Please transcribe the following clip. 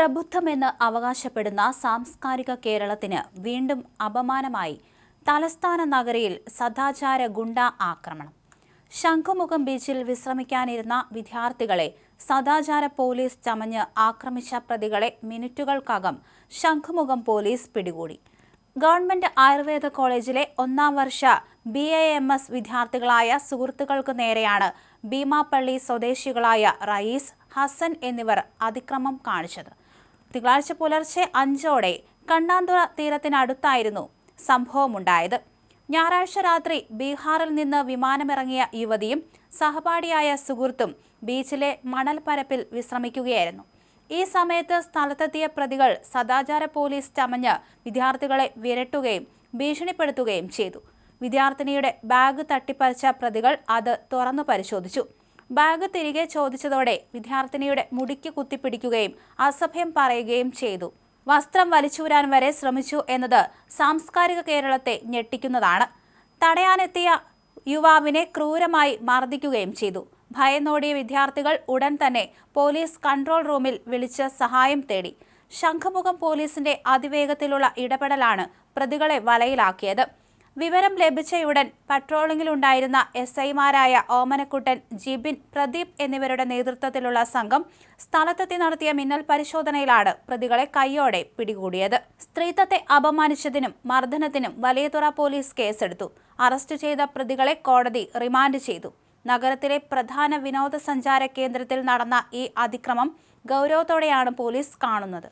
പ്രബുദ്ധമെന്ന് അവകാശപ്പെടുന്ന സാംസ്കാരിക കേരളത്തിന് വീണ്ടും അപമാനമായി തലസ്ഥാന നഗരിയിൽ സദാചാര ഗുണ്ട ആക്രമണം. ശംഖുമുഖം ബീച്ചിൽ വിശ്രമിക്കാനിരുന്ന വിദ്യാർത്ഥികളെ സദാചാര പോലീസ് ചമഞ്ഞ് ആക്രമിച്ച പ്രതികളെ മിനിറ്റുകൾക്കകം ശംഖുമുഖം പോലീസ് പിടികൂടി. ഗവൺമെന്റ് ആയുർവേദ കോളേജിലെ 1ാം വർഷ BAMS വിദ്യാർത്ഥികളായ സുഹൃത്തുക്കൾക്ക് നേരെയാണ് ഭീമാപ്പള്ളി സ്വദേശികളായ റയീസ്, ഹസൻ എന്നിവർ അതിക്രമം കാണിച്ചത്. തിങ്കളാഴ്ച പുലർച്ചെ 5ഓടെ കണ്ണാന്തുറ തീരത്തിനടുത്തായിരുന്നു സംഭവമുണ്ടായത്. ഞായറാഴ്ച രാത്രി ബീഹാറിൽ നിന്ന് വിമാനമിറങ്ങിയ യുവതിയും സഹപാഠിയായ സുഹൃത്തും ബീച്ചിലെ മണൽപ്പരപ്പിൽ വിശ്രമിക്കുകയായിരുന്നു. ഈ സമയത്ത് സ്ഥലത്തെത്തിയ പ്രതികൾ സദാചാര പോലീസ് ചമഞ്ഞ് വിദ്യാർത്ഥികളെ വിരട്ടുകയും ഭീഷണിപ്പെടുത്തുകയും ചെയ്തു. വിദ്യാർത്ഥിനിയുടെ ബാഗ് തട്ടിപ്പറിച്ച പ്രതികൾ അത് തുറന്നു പരിശോധിച്ചു. ബാഗ് തിരികെ ചോദിച്ചതോടെ വിദ്യാർത്ഥിനിയുടെ മുടിക്ക് കുത്തിപ്പിടിക്കുകയും അസഭ്യം പറയുകയും ചെയ്തു. വസ്ത്രം വലിച്ചൂരാൻ വരെ ശ്രമിച്ചു എന്നത് സാംസ്കാരിക കേരളത്തെ ഞെട്ടിക്കുന്നതാണ്. തടയാനെത്തിയ യുവാവിനെ ക്രൂരമായി മർദ്ദിക്കുകയും ചെയ്തു. ഭയന്നോടിയ വിദ്യാർത്ഥികൾ ഉടൻ തന്നെ പോലീസ് കൺട്രോൾ റൂമിൽ വിളിച്ച് സഹായം തേടി. ശംഖുമുഖം പോലീസിന്റെ അതിവേഗത്തിലുള്ള ഇടപെടലാണ് പ്രതികളെ വലയിലാക്കിയത്. വിവരം ലഭിച്ചയുടൻ പട്രോളിംഗിലുണ്ടായിരുന്ന SIമാരായ ഓമനക്കുട്ടൻ, ജിബിൻ, പ്രദീപ് എന്നിവരുടെ നേതൃത്വത്തിലുള്ള സംഘം സ്ഥലത്തെത്തി നടത്തിയ മിന്നൽ പരിശോധനയിലാണ് പ്രതികളെ കൈയോടെ പിടികൂടിയത്. സ്ത്രീത്വത്തെ അപമാനിച്ചതിനും മർദ്ദനത്തിനും വലിയതുറ പോലീസ് കേസെടുത്തു. അറസ്റ്റ് ചെയ്ത പ്രതികളെ കോടതി റിമാൻഡ് ചെയ്തു. നഗരത്തിലെ പ്രധാന വിനോദസഞ്ചാര കേന്ദ്രത്തിൽ നടന്ന ഈ അതിക്രമം ഗൗരവത്തോടെയാണ് പോലീസ് കാണുന്നത്.